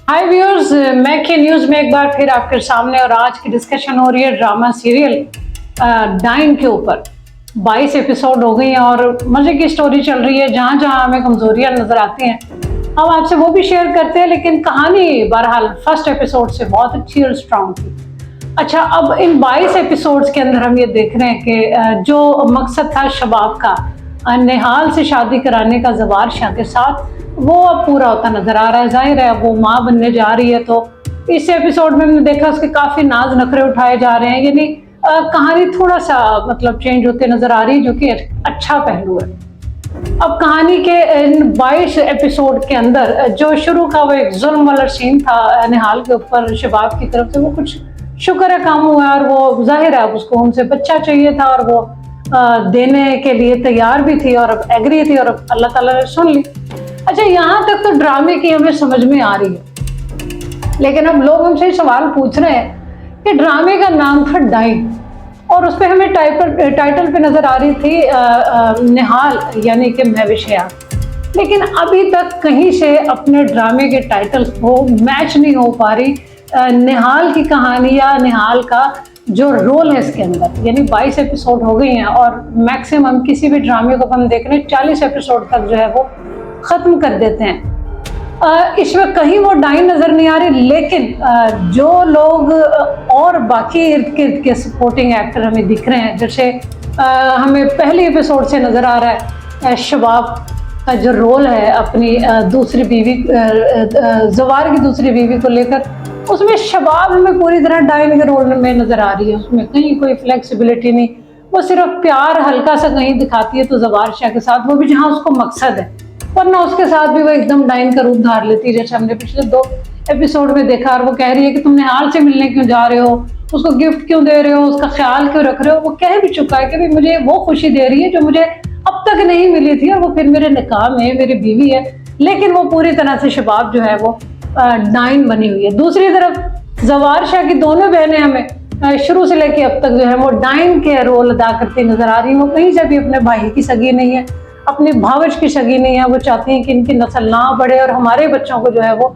हाय viewers, मैं के news में एक बार फिर आपके सामने और आज की डिस्कशन हो रही है ड्रामा सीरियल डाइन के ऊपर। 22 एपिसोड हो गई हैं और मज़े की स्टोरी चल रही है। जहाँ जहाँ हमें कमजोरियाँ नजर आती हैं हम आपसे वो भी शेयर करते हैं, लेकिन कहानी बहरहाल फर्स्ट एपिसोड से बहुत अच्छी और स्ट्रांग थी। अच्छा, अब इन 22 एपिसोड्स के अंदर हम ये देख रहे हैं कि जो मकसद था शबाब का निहाल से शादी कराने का जवार शाह के साथ, वो अब पूरा होता नजर आ रहा है। जाहिर है वो माँ बनने जा रही है, तो इस एपिसोड में हमने देखा उसके काफी नाज नखरे उठाए जा रहे हैं। यानी कहानी थोड़ा सा मतलब चेंज होते नजर आ रही है, जो कि अच्छा पहलू है। अब कहानी के इन 22 एपिसोड के अंदर जो शुरू का वो एक जुल्म वाला सीन था निहाल के ऊपर शबाब की तरफ से, वो कुछ शुक्र है काम हुआ और वो जाहिर है उसको उनसे बच्चा चाहिए था और वो देने के लिए तैयार भी थी और अब एग्री थी और अब अल्लाह ताला ने सुन ली। अच्छा, यहाँ तक तो ड्रामे की हमें समझ में आ रही है, लेकिन अब लोग हमसे सवाल पूछ रहे हैं कि ड्रामे का नाम था डाइन और उस पर हमें टाइटल पे नजर आ रही थी निहाल यानी कि महविश हयात, लेकिन अभी तक कहीं से अपने ड्रामे के टाइटल को मैच नहीं हो पा रही निहाल की कहानी या निहाल का जो रोल है इसके अंदर। यानी 22 एपिसोड हो गई हैं और मैक्सिमम किसी भी ड्रामे को हम देख रहे हैं 40 एपिसोड तक जो है वो ख़त्म कर देते हैं। इसमें कहीं वो डाइन नज़र नहीं आ रही, लेकिन जो लोग और बाकी इर्द गिर्द के सपोर्टिंग एक्टर हमें दिख रहे हैं, जैसे हमें पहले एपिसोड से नज़र आ रहा है शबाब का जो रोल है अपनी दूसरी बीवी जवार की दूसरी बीवी को लेकर, उसमें शबाब हमें पूरी तरह डाइन के रोल में नज़र आ रही है। उसमें कहीं कोई फ्लेक्सिबिलिटी नहीं, वो सिर्फ प्यार हल्का सा कहीं दिखाती है तो जवार शाह के साथ, वो भी जहाँ उसको मकसद है, वरना उसके साथ भी वो एकदम डाइन का रूप धार लेती है, जैसे हमने पिछले 2 एपिसोड में देखा। और वो कह रही है कि तुम निहाल से मिलने क्यों जा रहे हो, उसको गिफ्ट क्यों दे रहे हो, उसका ख्याल क्यों रख रहे हो। वो कह भी चुका है कि भाई मुझे वो खुशी दे रही है जो मुझे अब तक नहीं मिली थी और वो फिर मेरे निकाह में मेरी बीवी है, लेकिन वो पूरी तरह से शबाब जो है वो डाइन बनी हुई है। दूसरी तरफ जवार शाह की दोनों बहनें हमें शुरू से लेके अब तक जो है वो डाइन के रोल अदा करती नजर आ रही है। वो कहीं से भी अपने भाई की सगी नहीं है, अपनी भावज की सगी नहीं है। वो चाहती हैं कि इनकी नस्ल ना बढ़े और हमारे बच्चों को जो है वो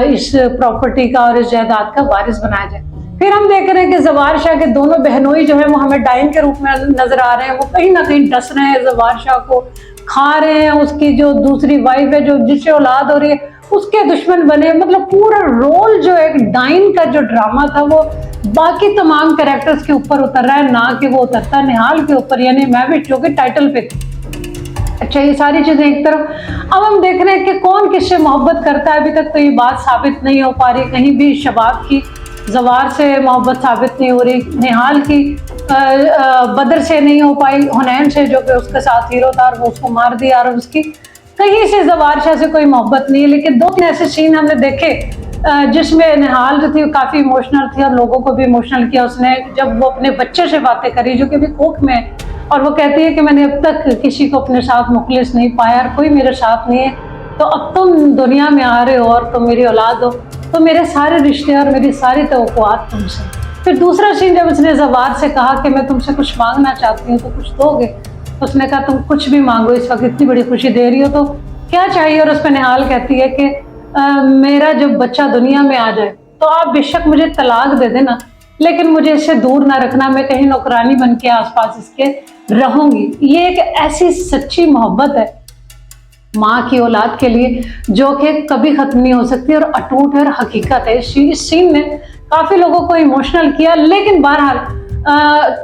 इस प्रॉपर्टी का और इस जायदाद का वारिस बनाया जाए। फिर हम देख रहे हैं कि जवार शाह के दोनों बहनोई जो है वो हमें डाइन के रूप में नजर आ रहे हैं। वो कहीं ना कहीं डस रहे हैं, जवार शाह को खा रहे हैं, उसकी जो दूसरी वाइफ है जो जिससे औलाद हो रही है उसके दुश्मन बने। मतलब पूरा रोल जो एक डाइन का जो ड्रामा था वो बाकी तमाम कैरेक्टर्स के ऊपर उतर रहा है, ना कि वो उतरता निहाल के ऊपर, यानी महविश जो कि टाइटल पे थी। अच्छा, ये सारी चीजें एक तरफ। अब हम देख रहे हैं कि कौन किससे मोहब्बत करता है। अभी तक तो ये बात साबित नहीं हो पा रही, कहीं भी शबाब की जवार से मोहब्बत साबित नहीं हो रही, निहाल की बदर से नहीं हो पाई, हुनैन से जो कि उसके साथ हीरो था और वो उसको मार दिया, और उसकी कहीं से जवार शाह से कोई मोहब्बत नहीं है। लेकिन 2-3 ऐसे सीन हमने देखे जिसमें निहाल जो थी काफ़ी इमोशनल थी और लोगों को भी इमोशनल किया उसने, जब वो अपने बच्चे से बातें करी जो कि अभी कोख में है और वो कहती है कि मैंने अब तक किसी को अपने साथ मुखलिस नहीं पाया और कोई मेरे साथ नहीं है, तो अब तुम दुनिया में आ रहे हो और तुम मेरी औलाद हो, तो मेरे सारे रिश्ते और मेरी सारी तवक्कुआत तुमसे। फिर दूसरा सीन जब उसने जवार से कहा कि मैं तुमसे कुछ मांगना चाहती हूँ तो कुछ दोगे, उसने कहा तुम कुछ भी मांगो, इस वक्त इतनी बड़ी खुशी दे रही हो तो क्या चाहिए। और उस पर निहाल कहती है कि मेरा जब बच्चा दुनिया में आ जाए तो आप बेशक मुझे तलाक दे देना, लेकिन मुझे इससे दूर ना रखना, मैं कहीं नौकरानी बन के आसपास इसके रहूंगी। ये एक ऐसी सच्ची मोहब्बत है माँ की औलाद के लिए जो कि कभी खत्म नहीं हो सकती और अटूट है और हकीकत है। इस सीन ने काफी लोगों को इमोशनल किया, लेकिन बहरहाल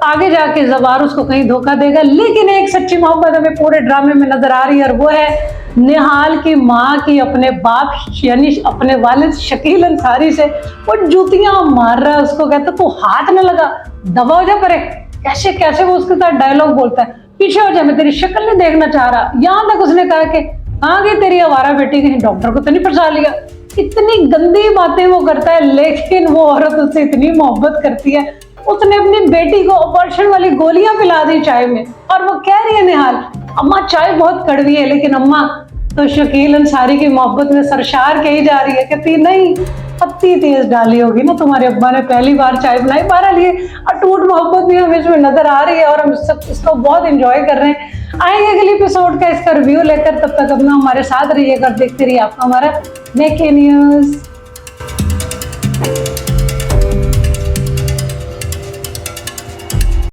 आगे जाके जवार उसको कहीं धोखा देगा। लेकिन एक सच्ची मोहब्बत हमें पूरे ड्रामे में नजर आ रही है और वो है निहाल की माँ की अपने बाप यानी अपने वालिद शकील अंसारी से। वो जूतियां मार रहा है, उसको कहता तू हाथ न लगा, दबा हो जा परे, कैसे कैसे वो उसके साथ डायलॉग बोलता है, पीछे हो जा, मैं तेरी शक्ल नहीं देखना चाह रहा। यहाँ तक उसने कहा कि कहाँ गई तेरी आवारा बेटी, कहीं डॉक्टर को तो नहीं फंसा लिया। इतनी गंदी बातें वो करता है, लेकिन वो औरत उससे इतनी मोहब्बत करती है, उसने अपनी बेटी को ऑपरेशन वाली गोलियां पिला दी चाय में। और वो कह रही है निहाल, अम्मा चाय बहुत कड़वी है, लेकिन अम्मा तो शकील अंसारी की मोहब्बत में सरशार कही जा रही है। कहती नहीं, पत्ती तेज डाली होगी ना तुम्हारे अब्बा ने, पहली बार चाय बनाई। बहरहाल ये अटूट मोहब्बत भी हमें इसमें नजर आ रही है और हम सब इसको बहुत इंजॉय कर रहे हैं। आएंगे अगले एपिसोड का इसका रिव्यू लेकर, तब तक अपना हमारे साथ रहिएगा, देखते रहिए आपका हमारा मेके न्यूज़।